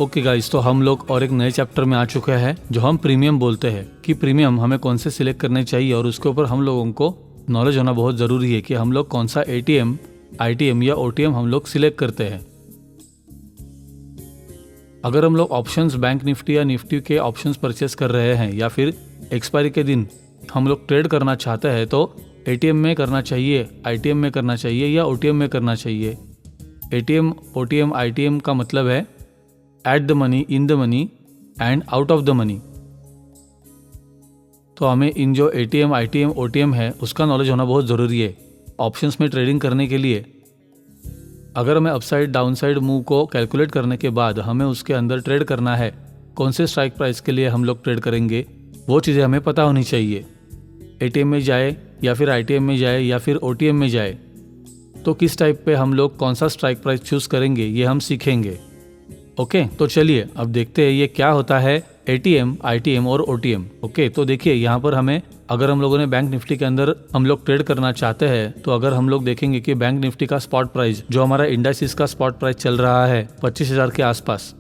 Okay guys, तो हम लोग और एक नए चैप्टर में आ चुके हैं जो हम प्रीमियम बोलते हैं कि प्रीमियम हमें कौन से सिलेक्ट करने चाहिए और उसके ऊपर हम लोगों को नॉलेज होना बहुत ज़रूरी है कि हम लोग कौन सा एटीएम, आईटीएम या ओटीएम हम लोग सिलेक्ट करते हैं। अगर हम लोग ऑप्शंस बैंक निफ्टी या निफ्टी के ऑप्शंस परचेस कर रहे हैं या फिर एक्सपायरी के दिन हम लोग ट्रेड करना चाहते हैं तो एटीएम में करना चाहिए, आईटीएम में करना चाहिए या ओटीएम में करना चाहिए। एटीएम, ओटीएम, आईटीएम का मतलब है eight the money, in the money and out of the money. तो हमें इन जो एटीएम, आईटीएम, ओटीएम है उसका नॉलेज होना बहुत ज़रूरी है ऑप्शंस में ट्रेडिंग करने के लिए। अगर हमें अपसाइड डाउनसाइड मूव को कैलकुलेट करने के बाद हमें उसके अंदर ट्रेड करना है, कौन से स्ट्राइक प्राइस के लिए हम लोग ट्रेड करेंगे, वो चीज़ें हमें पता होनी चाहिए। एटीएम में जाए या फिर आईटीएम में जाए या फिर ओटीएम में जाए तो किस टाइप पे हम लोग कौन सा स्ट्राइक प्राइस चूज़ करेंगे ये हम सीखेंगे। ओके, तो चलिए अब देखते हैं ये क्या होता है एटीएम, आईटीएम और ओटीएम। ओके, तो देखिए यहाँ पर हमें, अगर हम लोगों ने बैंक निफ्टी के अंदर हम लोग ट्रेड करना चाहते हैं तो अगर हम लोग देखेंगे कि बैंक निफ्टी का स्पॉट प्राइस, जो हमारा इंडाइसिस का स्पॉट प्राइस चल रहा है 25,000 के आसपास,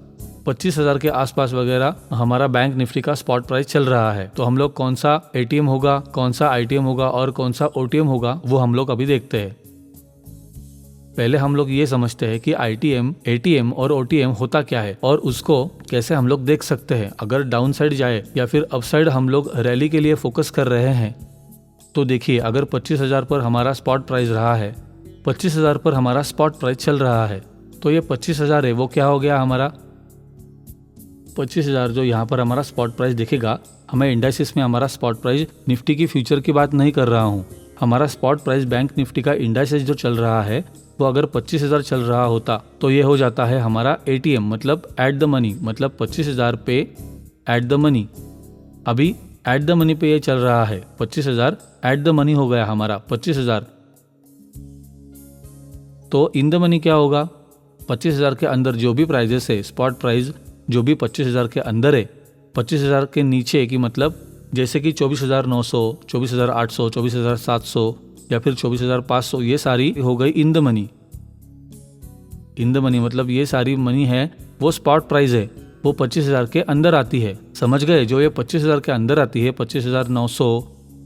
25,000 के आसपास वगैरह हमारा बैंक निफ्टी का स्पॉट प्राइस चल रहा है, तो हम लोग कौन सा एटीएम होगा, कौन सा आईटीएम होगा और कौन सा ओटीएम होगा वो हम लोग अभी देखते हैं। पहले हम लोग ये समझते हैं कि आईटीएम, एटीएम और ओटीएम होता क्या है और उसको कैसे हम लोग देख सकते हैं। अगर डाउन साइड जाए या फिर अप साइड हम लोग रैली के लिए फोकस कर रहे हैं तो देखिए, अगर 25,000 पर हमारा स्पॉट प्राइस रहा है, 25,000 पर हमारा स्पॉट प्राइस चल रहा है, तो ये 25,000 है वो क्या हो गया हमारा 25,000 जो यहाँ पर हमारा स्पॉट प्राइस दिखेगा। हमें इंडाइसिस में हमारा स्पॉट प्राइस, निफ्टी की फ्यूचर की बात नहीं कर रहा हूँ, हमारा स्पॉट प्राइस बैंक निफ्टी का इंडाइसिस जो चल रहा है वो अगर 25,000 चल रहा होता तो ये हो जाता है हमारा एटीएम, मतलब एट द मनी, मतलब 25,000 पे एट द मनी। अभी एट द मनी पे ये चल रहा है 25,000, एट द मनी हो गया हमारा 25,000। तो इन द मनी क्या होगा, 25,000 के अंदर जो भी प्राइजेस है, स्पॉट प्राइस जो भी 25,000 के अंदर है, 25,000 के नीचे की मतलब जैसे कि 24,900, 24,800, 24,700 या फिर 24,500, ये सारी हो गई इन the money. In the money मतलब ये सारी मनी है वो स्पॉट प्राइस है, वो 25,000 के अंदर आती है। समझ गए, जो ये 25,000 के अंदर आती है, 25,900,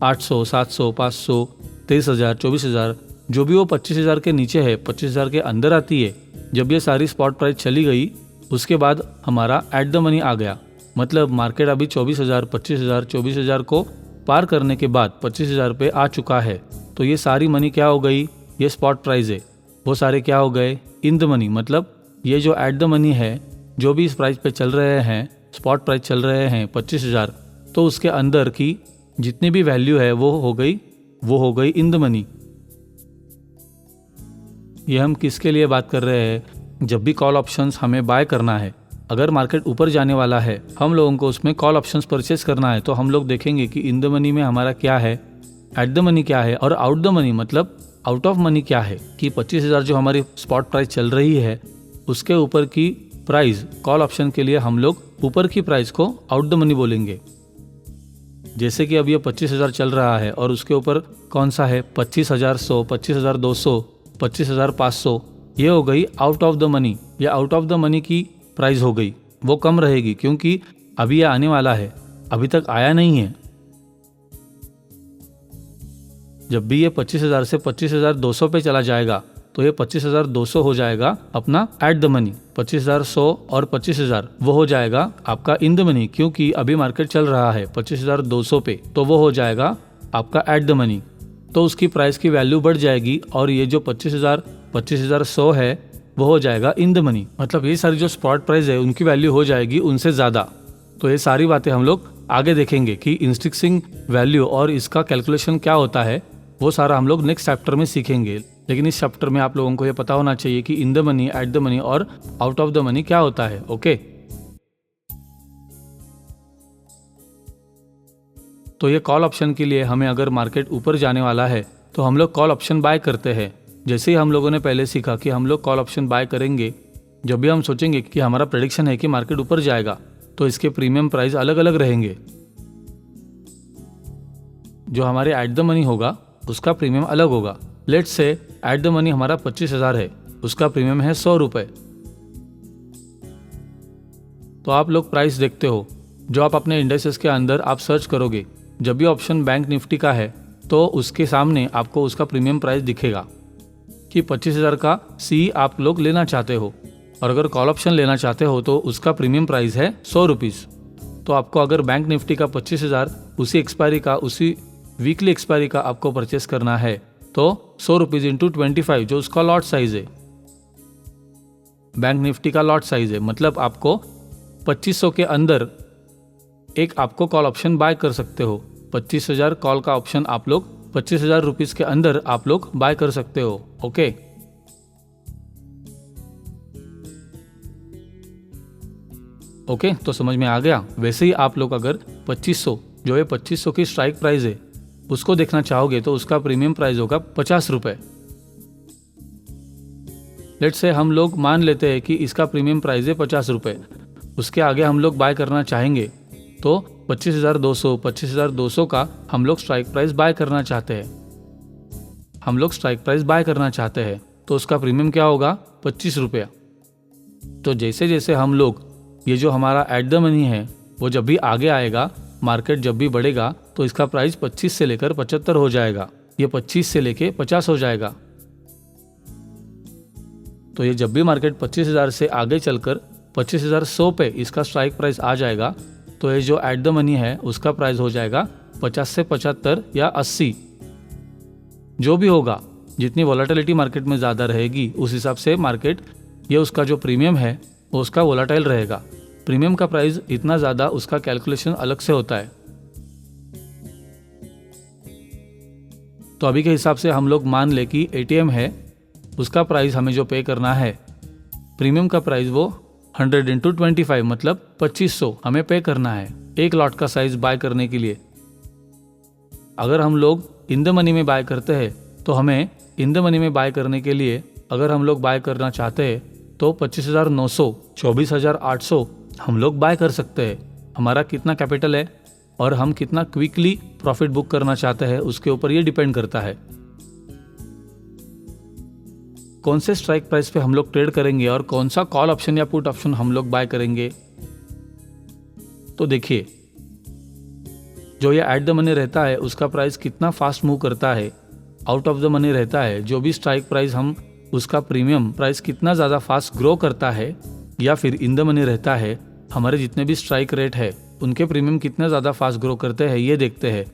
800, 700, 500, 23,000, 24,000, जो भी वो 25,000 के नीचे है, 25,000 के अंदर आती है, जब ये सारी स्पॉट प्राइस चली गई उसके बाद हमारा एट द मनी आ गया। मतलब मार्केट अभी 24,000, 25,000, 24,000 को पार करने के बाद 25,000 पे आ चुका है, तो ये सारी मनी क्या हो गई, ये स्पॉट प्राइस है, वो सारे क्या हो गए इन द मनी। मतलब ये जो एट द मनी है, जो भी इस प्राइस पे चल रहे हैं, स्पॉट प्राइस चल रहे हैं 25,000, तो उसके अंदर की जितनी भी वैल्यू है वो हो गई इन द मनी। ये हम किसके लिए बात कर रहे हैं, जब भी कॉल ऑप्शंस हमें बाय करना है, अगर मार्केट ऊपर जाने वाला है, हम लोगों को उसमें कॉल ऑप्शंस परचेस करना है, तो हम लोग देखेंगे कि इन द मनी में हमारा क्या है, एट द मनी क्या है और आउट द मनी मतलब आउट ऑफ मनी क्या है, कि 25,000 जो हमारी स्पॉट प्राइस चल रही है उसके ऊपर की प्राइस, कॉल ऑप्शन के लिए हम लोग ऊपर की प्राइस को आउट द मनी बोलेंगे। जैसे कि अब ये 25,000 चल रहा है और उसके ऊपर कौन सा है 25,100, 25,200, 25,500, ये हो गई आउट ऑफ द मनी, या आउट ऑफ द मनी की प्राइस हो गई, वो कम रहेगी क्योंकि अभी ये आने वाला है, अभी तक आया नहीं है। जब भी ये 25,000 से 25,200 पे चला जाएगा तो ये 25,200 हो जाएगा अपना एट द मनी, 25,100 और 25,000 वो हो जाएगा आपका इन द मनी, क्योंकि अभी मार्केट चल रहा है 25,200 पे, तो वो हो जाएगा आपका एट द मनी। तो उसकी प्राइस की वैल्यू बढ़ जाएगी और ये जो 25,000, 25,100 है वो हो जाएगा इन द मनी। मतलब ये सारी जो स्पॉट प्राइस है उनकी वैल्यू हो जाएगी उनसे ज़्यादा। तो ये सारी बातें हम लोग आगे देखेंगे कि इंस्ट्रिक्सिंग वैल्यू और इसका कैलकुलेशन क्या होता है, वो सारा हम लोग नेक्स्ट चैप्टर में सीखेंगे। लेकिन इस चैप्टर में आप लोगों को ये पता होना चाहिए कि इन the money, at the money और आउट ऑफ द मनी क्या होता है। ओके, तो ये कॉल ऑप्शन के लिए हमें अगर मार्केट ऊपर जाने वाला है तो हम लोग कॉल ऑप्शन बाय करते हैं। जैसे ही हम लोगों ने पहले सीखा कि हम लोग कॉल ऑप्शन बाय करेंगे जब भी हम सोचेंगे कि हमारा प्रेडिक्शन है कि मार्केट ऊपर जाएगा, तो इसके प्रीमियम प्राइस अलग अलग रहेंगे। जो हमारे एट द मनी होगा उसका प्रीमियम अलग होगा। Let's say eight the money हमारा 25,000 है, उसका प्रीमियम है 100 रुपये। तो आप लोग प्राइस देखते हो जो आप अपने इंडेक्सेस के अंदर आप सर्च करोगे। जब भी ऑप्शन बैंक निफ्टी का है तो उसके सामने आपको उसका प्रीमियम प्राइस दिखेगा कि 25,000 का सी आप लोग लेना चाहते हो, और अगर कॉल ऑप्शन लेना चाहते हो तो उसका प्रीमियम प्राइस है 100 रुपीज़। तो आपको अगर बैंक निफ्टी का 25,000 उसी एक्सपायरी का, उसी वीकली एक्सपायरी का आपको परचेस करना है तो 100 रुपीज़ इंटू 25 जो उसका लॉट साइज है, बैंक निफ्टी का लॉट साइज है, मतलब आपको 2500 के अंदर एक आपको कॉल ऑप्शन बाय कर सकते हो। 25,000 कॉल का ऑप्शन आप लोग 25,000 रुपीज़ के अंदर आप लोग बाय कर सकते हो। ओके, तो समझ में आ गया। वैसे ही आप लोग अगर 2500 जो है 2500 की स्ट्राइक प्राइस है उसको देखना चाहोगे तो उसका प्रीमियम प्राइस होगा 50 रुपये। लेट्स से हम लोग मान लेते हैं कि इसका प्रीमियम प्राइस है 50 रुपये, उसके आगे हम लोग बाय करना चाहेंगे तो 25,200 का हम लोग स्ट्राइक प्राइस बाय करना चाहते हैं। तो उसका प्रीमियम क्या होगा? 25 रुपया। तो जैसे जैसे हम लोग ये जो हमारा एट द मनी है वो जब भी आगे आएगा, मार्केट जब भी बढ़ेगा तो इसका प्राइस 25 से लेकर 75 हो जाएगा, ये 25 से लेकर 50 हो जाएगा। तो ये जब भी मार्केट 25,000 से आगे चलकर 25,100 पे इसका स्ट्राइक प्राइस आ जाएगा तो ये जो एट द मनी है उसका प्राइस हो जाएगा 50 से 75 या 80, जो भी होगा। जितनी वोलेटिलिटी मार्केट में ज़्यादा रहेगी उस हिसाब से मार्केट ये उसका जो प्रीमियम है वो उसका वोलेटाइल रहेगा। प्रीमियम का प्राइस इतना ज़्यादा, उसका कैलकुलेशन अलग से होता है। तो अभी के हिसाब से हम लोग मान ले कि एटीएम है, उसका प्राइस हमें जो पे करना है, प्रीमियम का प्राइस वो 100 इंटू 25 मतलब 2500 हमें पे करना है एक लॉट का साइज बाय करने के लिए। अगर हम लोग इन द मनी में बाय करते हैं तो हमें इन द मनी में बाय करने के लिए अगर हम लोग बाय करना चाहते हैं तो 25,900, 24,800 हम लोग बाय कर सकते हैं। हमारा कितना कैपिटल है और हम कितना क्विकली प्रॉफिट बुक करना चाहते हैं उसके ऊपर ये डिपेंड करता है। कौन से स्ट्राइक प्राइस पे हम लोग ट्रेड करेंगे और कौन सा कॉल ऑप्शन या पुट ऑप्शन हम लोग बाय करेंगे। तो देखिए, जो ये एट द मनी रहता है उसका प्राइस कितना फास्ट मूव करता है, आउट ऑफ द मनी रहता है जो भी स्ट्राइक प्राइस हम उसका प्रीमियम प्राइस कितना ज़्यादा फास्ट ग्रो करता है, या फिर इन द मनी रहता है हमारे जितने भी स्ट्राइक रेट है उनके प्रीमियम कितना ज़्यादा फास्ट ग्रो करते हैं, ये देखते हैं।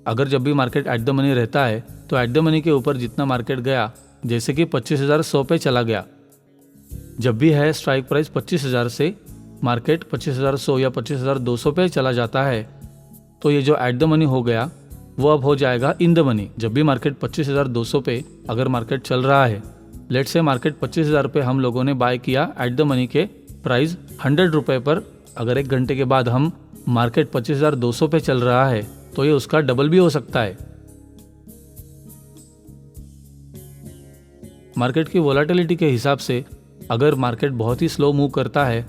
अगर जब भी मार्केट एट द मनी रहता है तो एट द मनी के ऊपर जितना मार्केट गया, जैसे कि 25,100 पे चला गया, जब भी है स्ट्राइक प्राइस 25,000 से मार्केट 25,100 या 25,200 पे चला जाता है तो ये जो एट द मनी हो गया वो अब हो जाएगा इन द मनी। जब भी मार्केट 25,200 पे अगर मार्केट चल रहा है, लेट से मार्केट 25,000 पे हम लोगों ने बाय किया एट द मनी के प्राइस 100 रुपये पर, अगर एक घंटे के बाद हम मार्केट 25,200 पे चल रहा है तो ये उसका डबल भी हो सकता है। मार्केट की वोलेटिलिटी के हिसाब से अगर मार्केट बहुत ही स्लो मूव करता है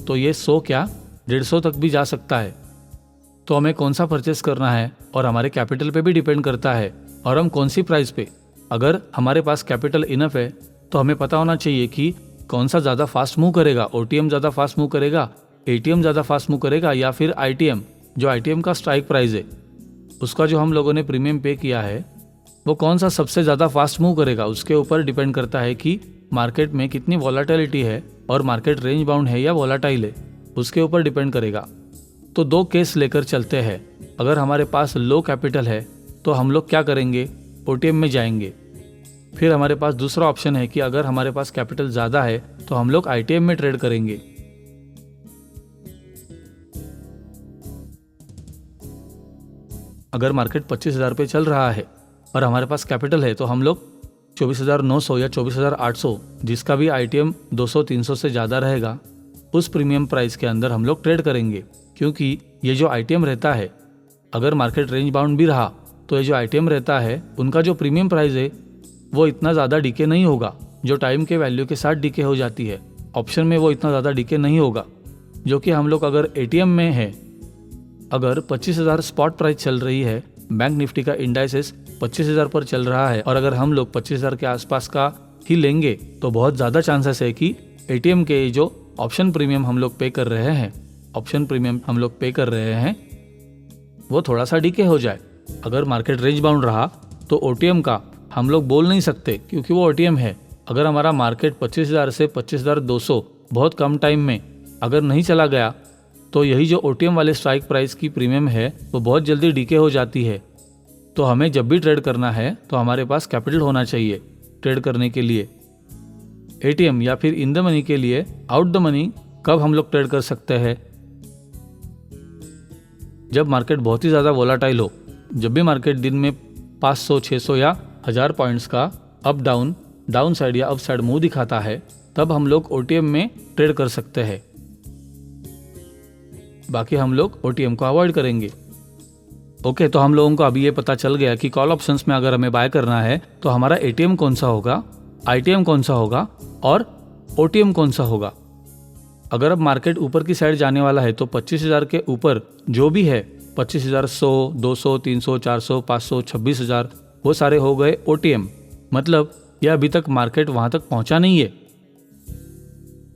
तो ये 100 क्या 150 तक भी जा सकता है। तो हमें कौन सा परचेस करना है और हमारे कैपिटल पे भी डिपेंड करता है, और हम कौन सी प्राइस पे। अगर हमारे पास कैपिटल इनफ है तो हमें पता होना चाहिए कि कौन सा ज़्यादा फास्ट मूव करेगा, ओटीएम ज़्यादा फास्ट मूव करेगा, एटीएम ज़्यादा फास्ट मूव करेगा, या फिर आईटीएम। जो आईटीएम का स्ट्राइक प्राइस है उसका जो हम लोगों ने प्रीमियम पे किया है वो कौन सा सबसे ज़्यादा फास्ट मूव करेगा, उसके ऊपर डिपेंड करता है कि मार्केट में कितनी वोलेटिलिटी है और मार्केट रेंज बाउंड है या वोलेटाइल है, उसके ऊपर डिपेंड करेगा। तो दो केस लेकर चलते हैं। अगर हमारे पास लो कैपिटल है तो हम लोग क्या करेंगे, ओटीएम में जाएंगे। फिर हमारे पास दूसरा ऑप्शन है कि अगर हमारे पास कैपिटल ज़्यादा है तो हम लोग आईटीएम में ट्रेड करेंगे। अगर मार्केट 25,000 पे चल रहा है और हमारे पास कैपिटल है तो हम लोग 24,900 या 24,800, जिसका भी आईटीएम 200-300 से ज़्यादा रहेगा, उस प्रीमियम प्राइस के अंदर हम लोग ट्रेड करेंगे। क्योंकि ये जो आईटीएम रहता है, अगर मार्केट रेंज बाउंड भी रहा तो ये जो आईटीएम रहता है उनका जो प्रीमियम प्राइस है वो इतना ज़्यादा डीके नहीं होगा, जो टाइम के वैल्यू के साथ डीके हो जाती है। ऑप्शन में वो इतना ज़्यादा डीके नहीं होगा, जो कि हम लोग अगर एटीएम में है, अगर 25,000 स्पॉट प्राइस चल रही है, बैंक निफ्टी का इंडाइसेस 25,000 पर चल रहा है और अगर हम लोग 25,000 के आसपास का ही लेंगे तो बहुत ज़्यादा चांसेस है कि एटीएम के जो ऑप्शन प्रीमियम हम लोग पे कर रहे हैं वो थोड़ा सा डीके हो जाए। अगर मार्केट रेंज बाउंड रहा तो ओटीएम का हम लोग बोल नहीं सकते, क्योंकि वो ओटीएम है। अगर हमारा मार्केट 25,000 से 25,200 बहुत कम टाइम में अगर नहीं चला गया तो यही जो ओटीएम वाले स्ट्राइक प्राइस की प्रीमियम है वो बहुत जल्दी डीके हो जाती है। तो हमें जब भी ट्रेड करना है तो हमारे पास कैपिटल होना चाहिए ट्रेड करने के लिए। एटीएम या फिर इन द मनी के लिए आउट द मनी कब हम लोग ट्रेड कर सकते हैं? जब मार्केट बहुत ही ज़्यादा वोलाटाइल हो, जब भी मार्केट दिन में 500, 600 या 1000 पॉइंट्स का अप डाउन साइड या अप साइड मूव दिखाता है, तब हम लोग ओटीएम में ट्रेड कर सकते हैं। बाकी हम लोग ओटीएम को अवॉइड करेंगे। ओके, तो हम लोगों को अभी ये पता चल गया कि कॉल ऑप्शंस में अगर हमें बाय करना है तो हमारा एटीएम कौन सा होगा, आईटीएम कौन सा होगा और ओटीएम कौन सा होगा। अगर अब मार्केट ऊपर की साइड जाने वाला है तो 25,000 के ऊपर जो भी है 25,100, 200, 300, 400, 500, 26,000 वो सारे हो गए ओटीएम। मतलब यह अभी तक मार्केट वहां तक पहुंचा नहीं है।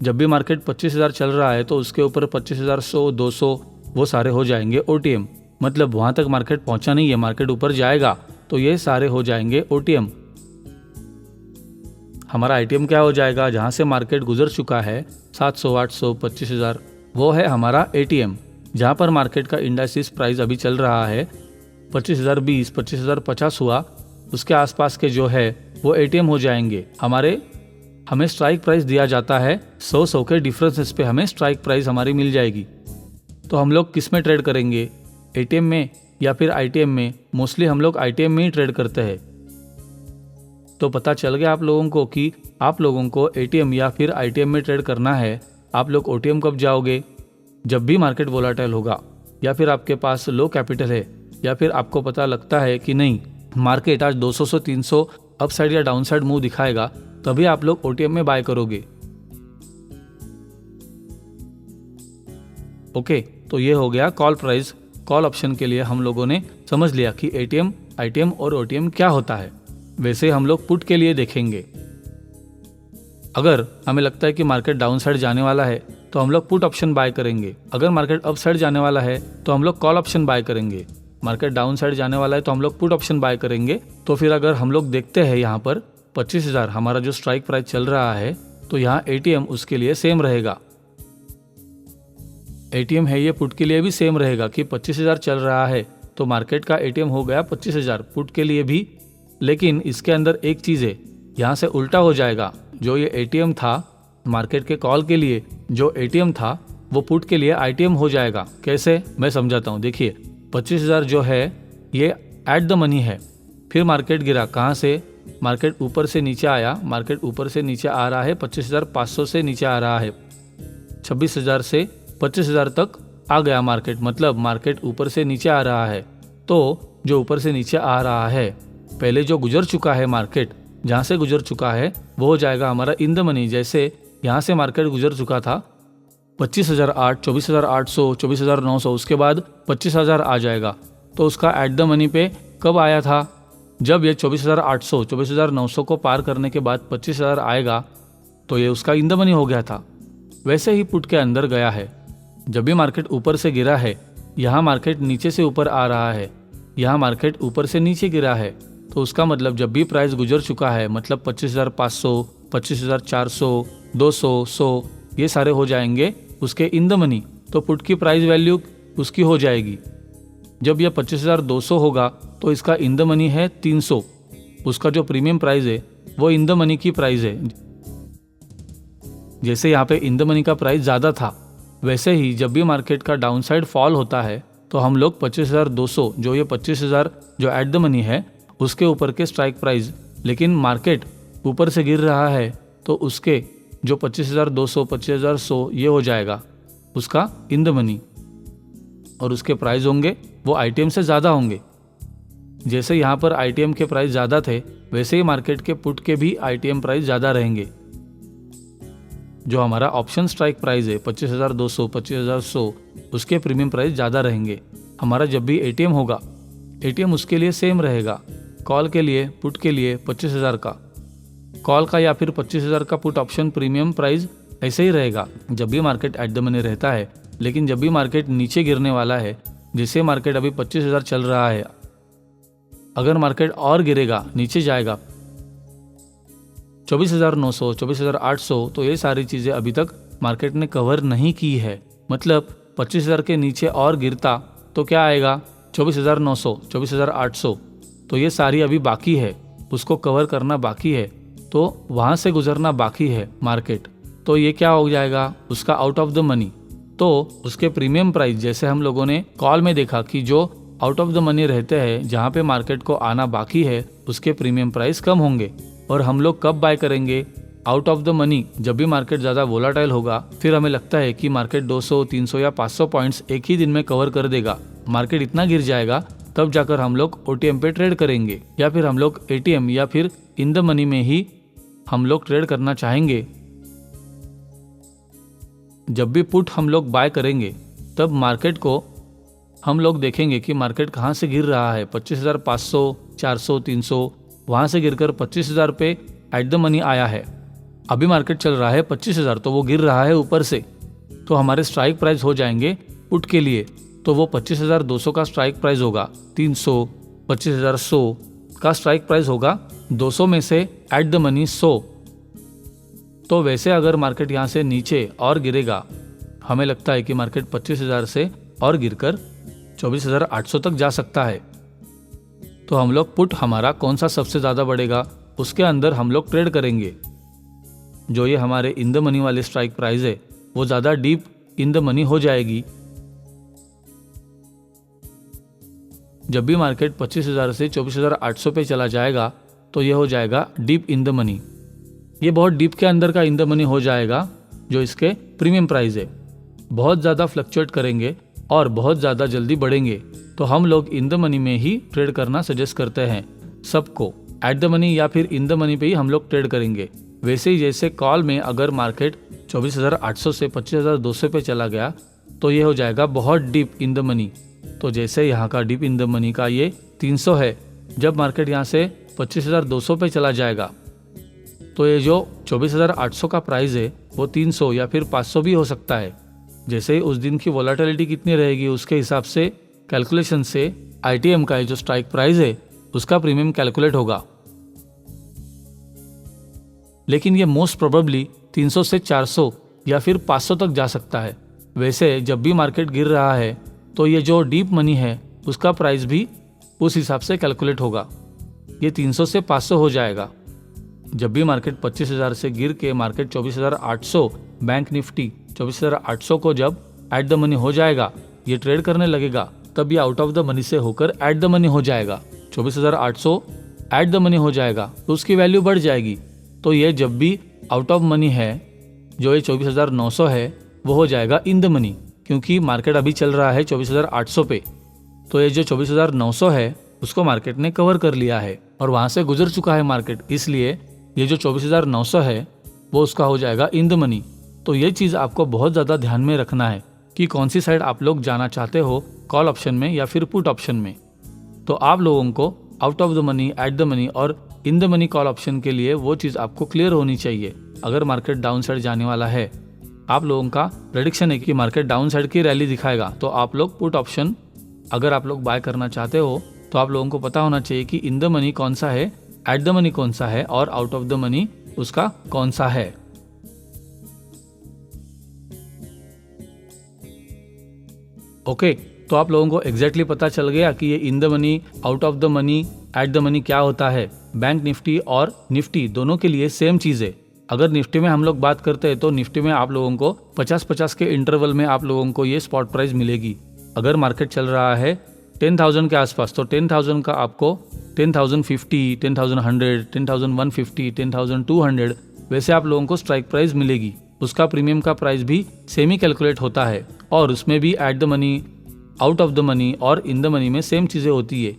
जब भी मार्केट 25,000 चल रहा है तो उसके ऊपर 25,100, 200 वो सारे हो जाएंगे ओटीएम। मतलब वहां तक मार्केट पहुंचा नहीं है, मार्केट ऊपर जाएगा तो ये सारे हो जाएंगे ओटीएम। हमारा आईटीएम क्या हो जाएगा? जहां से मार्केट गुजर चुका है 700, 800, 25,000 वो है हमारा एटीएम। जहां पर मार्केट का इंडाइसिस प्राइस अभी चल रहा है 25,020, 25,050 हुआ, उसके आसपास के जो है वो एटीएम हो जाएंगे। हमें स्ट्राइक प्राइस दिया जाता है 100 के डिफरेंसेस पे हमें स्ट्राइक प्राइस हमारी मिल जाएगी। तो हम लोग किस में ट्रेड करेंगे, एटीएम में या फिर आईटीएम में? मोस्टली हम लोग आईटीएम में ही ट्रेड करते हैं। तो पता चल गया आप लोगों को कि आप लोगों को एटीएम या फिर आईटीएम में ट्रेड करना है। आप लोग ओटीएम कब जाओगे? जब भी मार्केट वोलाटाइल होगा, या फिर आपके पास लो कैपिटल है, या फिर आपको पता लगता है कि नहीं मार्केट आज 200 से 300 अप साइड या डाउन साइड मूव दिखाएगा, तभी आप लोग ओटीएम में बाय करोगे। ओके, तो ये हो गया कॉल प्राइस। कॉल ऑप्शन के लिए हम लोगों ने समझ लिया कि एटीएम, आईटीएम और ओटीएम क्या होता है। वैसे हम लोग पुट के लिए देखेंगे। अगर हमें लगता है कि मार्केट डाउन साइड जाने वाला है तो हम लोग पुट ऑप्शन बाय करेंगे। अगर मार्केट अप साइड जाने वाला है तो हम लोग कॉल ऑप्शन बाय करेंगे। मार्केट डाउन साइड जाने वाला है तो हम लोग पुट ऑप्शन बाय करेंगे। तो फिर अगर हम लोग देखते हैं यहाँ पर 25,000 हमारा जो स्ट्राइक प्राइस चल रहा है, तो यहाँ एटीएम उसके लिए सेम रहेगा। एटीएम है ये पुट के लिए भी सेम रहेगा कि 25,000 चल रहा है तो मार्केट का एटीएम हो गया 25,000 पुट के लिए भी। लेकिन इसके अंदर एक चीज़ है, यहाँ से उल्टा हो जाएगा। जो ये एटीएम था मार्केट के कॉल के लिए, जो एटीएम था वो पुट के लिए आईटीएम हो जाएगा। कैसे, मैं समझाता हूँ। देखिए 25,000 जो है ये एट द मनी है। फिर मार्केट गिरा, कहाँ से? मार्केट ऊपर से नीचे आया। मार्केट ऊपर से नीचे आ रहा है, 25,500 से नीचे आ रहा है, 26,000 से 25,000 तक आ गया मार्केट। मतलब मार्केट ऊपर से नीचे आ रहा है। तो जो ऊपर से नीचे आ रहा है, पहले जो गुजर चुका है मार्केट, जहाँ से गुजर चुका है वो हो जाएगा हमारा इन द मनी। जैसे यहाँ से मार्केट गुजर चुका था 25,008, 24,800, 24,900, उसके बाद 25,000 आ जाएगा। तो उसका एट द मनी पे कब आया था? जब ये 24,800, 24,900 को पार करने के बाद 25,000 आएगा तो ये उसका इन द मनी हो गया था। वैसे ही पुट के अंदर गया है। जब भी मार्केट ऊपर से गिरा है, यहाँ मार्केट नीचे से ऊपर आ रहा है, यहाँ मार्केट ऊपर से नीचे गिरा है, तो उसका मतलब जब भी प्राइस गुजर चुका है, मतलब 25,500, 25,400, 200, 100 ये सारे हो जाएंगे उसके इन द मनी। तो पुट की प्राइस वैल्यू उसकी हो जाएगी। जब यह 25,200 होगा तो इसका इन द मनी है 300। उसका जो प्रीमियम प्राइस है वो इन द मनी की प्राइस है। जैसे यहाँ पे इन द मनी का प्राइस ज़्यादा था, वैसे ही जब भी मार्केट का डाउन साइड फॉल होता है तो हम लोग 25,200 जो ये 25,000 जो एट द मनी है उसके ऊपर के स्ट्राइक प्राइस, लेकिन मार्केट ऊपर से गिर रहा है तो उसके जो 25,200, 25,100 ये हो जाएगा उसका इन द मनी। और उसके प्राइस होंगे वो आईटीएम से ज़्यादा होंगे। जैसे यहाँ पर आईटीएम के प्राइस ज़्यादा थे, वैसे ही मार्केट के पुट के भी आईटीएम प्राइस ज़्यादा रहेंगे। जो हमारा ऑप्शन स्ट्राइक प्राइस है 25,200, 25,100, उसके प्रीमियम प्राइस ज़्यादा रहेंगे। हमारा जब भी एटीएम होगा, एटीएम उसके लिए सेम रहेगा। कॉल के लिए, पुट के लिए 25,000 का। कॉल का या फिर 25,000 का पुट ऑप्शन प्रीमियम प्राइस ऐसे ही रहेगा जब भी मार्केट एट द मनी रहता है। लेकिन जब भी मार्केट नीचे गिरने वाला है, जैसे मार्केट अभी 25,000 चल रहा है, अगर मार्केट और गिरेगा, नीचे जाएगा 24,900, 24,800, तो ये सारी चीज़ें अभी तक मार्केट ने कवर नहीं की है। मतलब 25,000 के नीचे और गिरता तो क्या आएगा, 24,900, 24,800, तो ये सारी अभी बाकी है, उसको कवर करना बाकी है, तो वहाँ से गुजरना बाकी है मार्केट। तो ये क्या हो जाएगा, उसका आउट ऑफ द मनी। तो उसके प्रीमियम प्राइस, जैसे हम लोगों ने कॉल में देखा कि जो आउट ऑफ द मनी रहते हैं, जहाँ पे मार्केट को आना बाकी है, उसके प्रीमियम प्राइस कम होंगे। और हम लोग कब बाय करेंगे, आउट ऑफ द मनी, जब भी मार्केट ज़्यादा वोलाटाइल होगा, फिर हमें लगता है कि मार्केट 200, 300 या 500 पॉइंट्स एक ही दिन में कवर कर देगा, मार्केट इतना गिर जाएगा, तब जाकर हम लोग OTM पे ट्रेड करेंगे, या फिर हम लोग ATM या फिर इन द मनी में ही हम लोग ट्रेड करना चाहेंगे। जब भी पुट हम लोग बाय करेंगे, तब मार्केट को हम लोग देखेंगे कि मार्केट कहाँ से गिर रहा है। 25,500, 400, 300, वहाँ से गिरकर 25,000 पे एट द मनी आया है। अभी मार्केट चल रहा है 25,000, तो वो गिर रहा है ऊपर से, तो हमारे स्ट्राइक प्राइस हो जाएंगे पुट के लिए, तो वो 25,200 का स्ट्राइक प्राइस होगा, 300, 25,100 का स्ट्राइक प्राइस होगा, 200 में से एट द मनी 100। तो वैसे अगर मार्केट यहाँ से नीचे और गिरेगा, हमें लगता है कि मार्केट 25,000 से और गिरकर 24,800 तक जा सकता है, तो हम लोग पुट हमारा कौन सा सबसे ज़्यादा बढ़ेगा, उसके अंदर हम लोग ट्रेड करेंगे। जो ये हमारे इन द मनी वाले स्ट्राइक प्राइस है, वो ज़्यादा डीप इन द मनी हो जाएगी। जब भी मार्केट 25,000 से 24,800 पे चला जाएगा, तो ये हो जाएगा डीप इन द मनी। ये बहुत डीप के अंदर का इन द मनी हो जाएगा, जो इसके प्रीमियम प्राइस है। बहुत ज़्यादा फ्लक्चुएट करेंगे और बहुत ज़्यादा जल्दी बढ़ेंगे, तो हम लोग इन द मनी में ही ट्रेड करना सजेस्ट करते हैं सबको। एट द मनी या फिर इन द मनी पे ही हम लोग ट्रेड करेंगे। वैसे ही जैसे कॉल में अगर मार्केट 24,800 से 25,200 पे चला गया, तो ये हो जाएगा बहुत डीप इन द मनी। तो जैसे यहाँ का डीप इन द मनी का ये 300 है, जब मार्केट यहाँ से 25,200 पे चला जाएगा, तो ये जो 24,800 का प्राइस है, वो 300 या फिर 500 भी हो सकता है। जैसे उस दिन की वोलेटिलिटी कितनी रहेगी, उसके हिसाब से कैलकुलेशन से ITM का जो स्ट्राइक प्राइस है, उसका प्रीमियम कैलकुलेट होगा। लेकिन ये मोस्ट प्रोबेबली 300 से 400 या फिर 500 तक जा सकता है। वैसे जब भी मार्केट गिर रहा है, तो ये जो डीप मनी है, उसका प्राइस भी उस हिसाब से कैलकुलेट होगा। ये 300 से 500 हो जाएगा। जब भी मार्केट 25,000 से गिर के मार्केट 24,800, बैंक निफ्टी 24,800 को जब एट द मनी हो जाएगा, ये ट्रेड करने लगेगा, तब ये आउट ऑफ द मनी से होकर एट द मनी हो जाएगा। 24,800 एट द मनी हो जाएगा, तो उसकी वैल्यू बढ़ जाएगी। तो ये जब भी आउट ऑफ मनी है, जो ये 24,900 है, वो हो जाएगा इन द मनी, क्योंकि मार्केट अभी चल रहा है 24,800 पे। तो ये जो 24,900 है, उसको मार्केट ने कवर कर लिया है और वहाँ से गुजर चुका है मार्केट, इसलिए ये जो 24,900 है, वो उसका हो जाएगा इन द मनी। तो ये चीज़ आपको बहुत ज़्यादा ध्यान में रखना है कि कौन सी साइड आप लोग जाना चाहते हो, कॉल ऑप्शन में या फिर पुट ऑप्शन में। तो आप लोगों को out of the money, at the money और in the money call option के लिए वो चीज़ आपको क्लियर होनी चाहिए। अगर मार्केट डाउन साइड जाने वाला है, आप लोगों का प्रेडिक्शन है कि मार्केट डाउन साइड की रैली दिखाएगा, तो आप लोग पुट ऑप्शन अगर आप लोग बाय करना चाहते हो, तो आप लोगों को पता होना चाहिए कि इन द मनी कौन सा है, एट द मनी कौन सा है और आउट ऑफ द मनी उसका कौन सा है। ओके, तो आप लोगों को एग्जैक्टली पता चल गया कि ये इन the money, out of the money, at the money क्या होता है। बैंक निफ्टी और निफ्टी दोनों के लिए सेम चीज़ है। अगर निफ्टी में हम लोग बात करते हैं, तो निफ्टी में आप लोगों को 50-50 के इंटरवल में आप लोगों को ये स्पॉट प्राइस मिलेगी। अगर मार्केट चल रहा है 10,000 के आसपास, तो 10,000 का आपको 10,050, 10,100, 10,150, 10,200 वैसे आप लोगों को स्ट्राइक प्राइस मिलेगी। उसका प्रीमियम का प्राइस भी सेम ही कैलकुलेट होता है और उसमें भी eight the money, out of the money और इन द मनी में सेम चीज़ें होती है।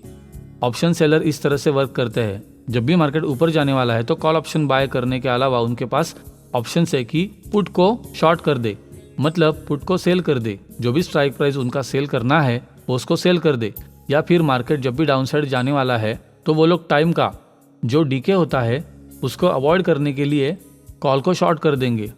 ऑप्शन सेलर इस तरह से वर्क करते हैं, जब भी मार्केट ऊपर जाने वाला है, तो कॉल ऑप्शन बाय करने के अलावा उनके पास ऑप्शन है कि पुट को शॉर्ट कर दे, मतलब पुट को सेल कर दे। जो भी स्ट्राइक प्राइस उनका सेल करना है, वो उसको सेल कर दे। या फिर मार्केट जब भी डाउन साइड जाने वाला है, तो वो लोग टाइम का जो डीके होता है, उसको अवॉइड करने के लिए कॉल को शॉर्ट कर देंगे।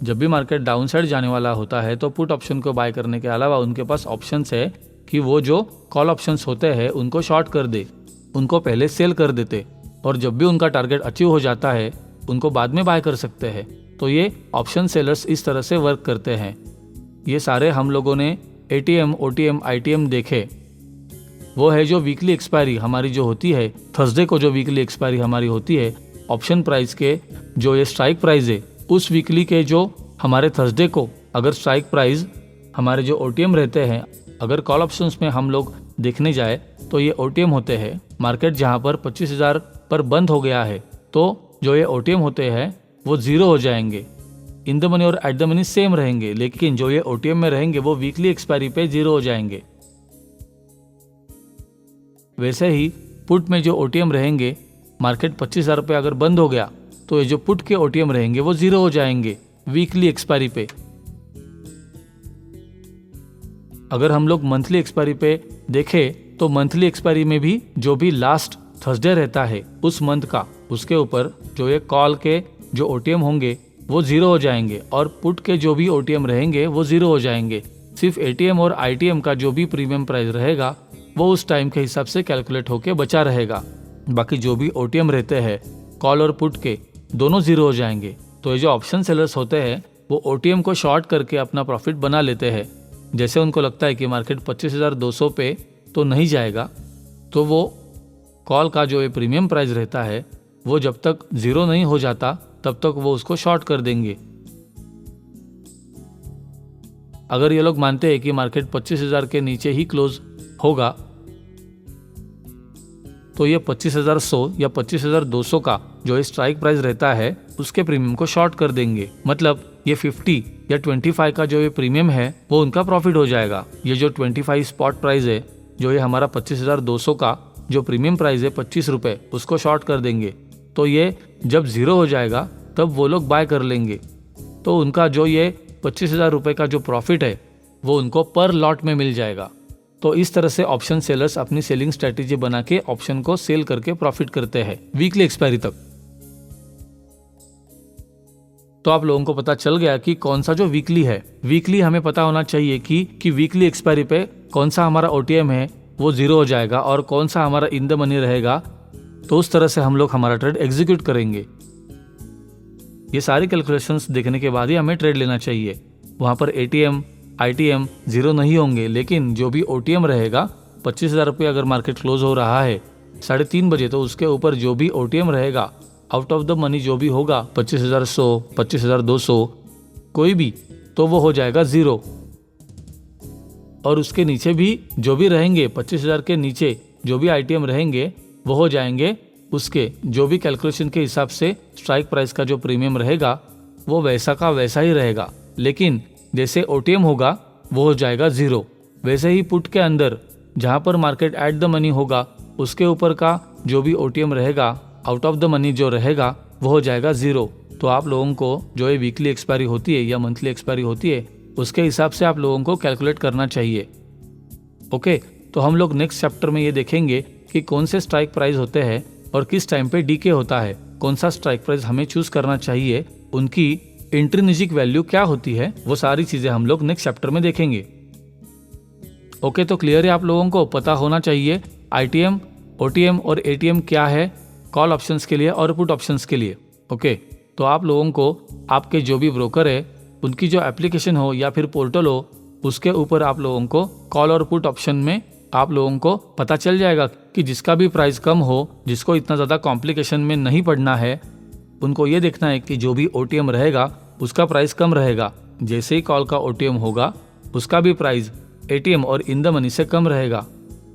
जब भी मार्केट डाउन साइड जाने वाला होता है तो पुट ऑप्शन को बाय करने के अलावा उनके पास ऑप्शंस है कि वो जो कॉल ऑप्शंस होते हैं उनको शॉर्ट कर दे, उनको पहले सेल कर देते और जब भी उनका टारगेट अचीव हो जाता है उनको बाद में बाय कर सकते हैं। तो ये ऑप्शन सेलर्स इस तरह से वर्क करते हैं। ये सारे हम लोगों ने एटीएम, ओटीएम, आईटीएम देखे। वो है जो वीकली एक्सपायरी हमारी जो होती है, थर्सडे को जो वीकली एक्सपायरी हमारी होती है, ऑप्शन प्राइस के जो ये स्ट्राइक प्राइस है उस वीकली के जो हमारे थर्सडे को अगर स्ट्राइक प्राइस हमारे जो ओटीएम रहते हैं, अगर कॉल ऑप्शंस में हम लोग देखने जाए तो ये ओटीएम होते हैं। मार्केट जहाँ पर 25,000 पर बंद हो गया है तो जो ये ओटीएम होते हैं वो जीरो हो जाएंगे। इन द मनी और एट द मनी सेम रहेंगे, लेकिन जो ये ओटीएम में रहेंगे वो वीकली एक्सपायरी पे जीरो हो जाएंगे। वैसे ही पुट में जो ओटीएम रहेंगे, मार्केट 25,000 पे अगर बंद हो गया तो ये जो पुट के ओटीएम रहेंगे वो जीरो हो जाएंगे वीकली एक्सपायरी पे। अगर हम लोग मंथली एक्सपायरी पे देखें तो मंथली एक्सपायरी में भी जो भी लास्ट थर्सडे रहता है उस मंथ का, उसके ऊपर जो ये कॉल के जो ओटीएम होंगे वो जीरो हो जाएंगे और पुट के जो भी ओटीएम रहेंगे वो जीरो हो जाएंगे। सिर्फ एटीएम और आईटीएम का जो भी प्रीमियम प्राइस रहेगा वो उस टाइम के हिसाब से कैलकुलेट होके बचा रहेगा। बाकी जो भी ओटीएम रहते हैं कॉल और पुट के दोनों जीरो हो जाएंगे। तो ये जो ऑप्शन सेलर्स होते हैं वो ओटीएम को शॉर्ट करके अपना प्रॉफिट बना लेते हैं। जैसे उनको लगता है कि मार्केट 25,200 पे तो नहीं जाएगा तो वो कॉल का जो ये प्रीमियम प्राइस रहता है वो जब तक जीरो नहीं हो जाता तब तक वो उसको शॉर्ट कर देंगे। अगर ये लोग मानते हैं कि मार्केट 25,000 के नीचे ही क्लोज होगा तो ये 25,100 या 25,200 का जो स्ट्राइक प्राइस रहता है उसके प्रीमियम को शॉर्ट कर देंगे। मतलब ये 50 या 25 का जो ये प्रीमियम है वो उनका प्रॉफिट हो जाएगा। ये जो 25 स्पॉट प्राइस है, जो ये हमारा 25,200 का जो प्रीमियम प्राइस है 25 रुपए, उसको शॉर्ट कर देंगे। तो ये जब जीरो हो जाएगा तब वो लोग बाय कर लेंगे। तो उनका जो ये 25,000 रुपए का जो प्रॉफिट है वो उनको पर लॉट में मिल जाएगा। तो इस तरह से ऑप्शन सेलर्स अपनी सेलिंग स्ट्रेटेजी बना के ऑप्शन को सेल करके प्रॉफिट करते हैं वीकली एक्सपायरी तक। तो आप लोगों को पता चल गया कि कौन सा जो वीकली है, वीकली हमें पता होना चाहिए कि वीकली एक्सपायरी पे कौन सा हमारा ओटीएम है वो जीरो हो जाएगा और कौन सा हमारा इन द मनी रहेगा। तो उस तरह से हम लोग हमारा ट्रेड एग्जीक्यूट करेंगे। ये सारी कैलकुलेशंस देखने के बाद ही हमें ट्रेड लेना चाहिए। वहाँ पर एटीएम, आईटीएम जीरो नहीं होंगे, लेकिन जो भी ओटीएम रहेगा 25,000 रुपये अगर मार्केट क्लोज हो रहा है 3:30 बजे तो उसके ऊपर जो भी ओटीएम रहेगा आउट ऑफ द मनी जो भी होगा 25,100, 25,200 कोई भी, तो वो हो जाएगा जीरो। और उसके नीचे भी जो भी रहेंगे 25,000 के नीचे जो भी आईटीएम रहेंगे वो हो जाएंगे उसके जो भी कैलकुलेशन के हिसाब से स्ट्राइक प्राइस का जो प्रीमियम रहेगा वो वैसा का वैसा ही रहेगा, लेकिन जैसे ओटीएम होगा वो हो जाएगा जीरो। वैसे ही पुट के अंदर जहाँ पर मार्केट एट द मनी होगा उसके ऊपर का जो भी ओटीएम रहेगा आउट ऑफ द मनी जो रहेगा वो हो जाएगा जीरो। तो आप लोगों को जो ये वीकली एक्सपायरी होती है या मंथली एक्सपायरी होती है उसके हिसाब से आप लोगों को कैलकुलेट करना चाहिए। ओके, तो हम लोग नेक्स्ट चैप्टर में ये देखेंगे कि कौन से स्ट्राइक प्राइस होते हैं और किस टाइम पे डीके होता है, कौन सा स्ट्राइक प्राइस हमें चूज करना चाहिए, उनकी इंट्रिंसिक वैल्यू क्या होती है, वो सारी चीजें हम लोग नेक्स्ट चैप्टर में देखेंगे। ओके, तो क्लियर है, आप लोगों को पता होना चाहिए आईटीएम, ओटीएम और एटीएम क्या है कॉल ऑप्शंस के लिए और पुट ऑप्शंस के लिए। ओके, तो आप लोगों को आपके जो भी ब्रोकर है उनकी जो एप्लीकेशन हो या फिर पोर्टल हो उसके ऊपर आप लोगों को कॉल और पुट ऑप्शन में आप लोगों को पता चल जाएगा कि जिसका भी प्राइस कम हो, जिसको इतना ज़्यादा कॉम्प्लिकेशन में नहीं पड़ना है, उनको ये देखना है कि जो भी ओटीएम रहेगा उसका प्राइस कम रहेगा। जैसे ही कॉल का ओटीएम होगा उसका भी प्राइस एटीएम और इन द मनी से कम रहेगा,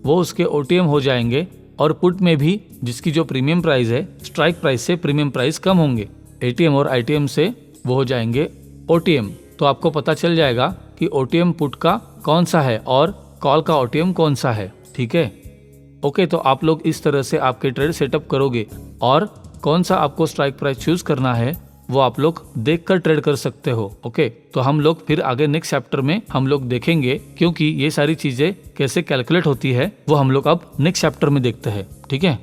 वो उसके ओटीएम हो जाएंगे। और पुट में भी जिसकी जो प्रीमियम प्राइस है स्ट्राइक प्राइस से प्रीमियम प्राइस कम होंगे, एटीएम और आईटीएम से वो हो जाएंगे ओटीएम। तो आपको पता चल जाएगा कि ओटीएम पुट का कौन सा है और कॉल का ओटीएम कौन सा है। ठीक है, ओके, तो आप लोग इस तरह से आपके ट्रेड सेटअप करोगे और कौन सा आपको स्ट्राइक प्राइस चूज करना है वो आप लोग देखकर ट्रेड कर सकते हो। ओके, तो हम लोग फिर आगे नेक्स्ट चैप्टर में हम लोग देखेंगे, क्योंकि ये सारी चीजें कैसे कैलकुलेट होती है वो हम लोग अब नेक्स्ट चैप्टर में देखते हैं। ठीक है।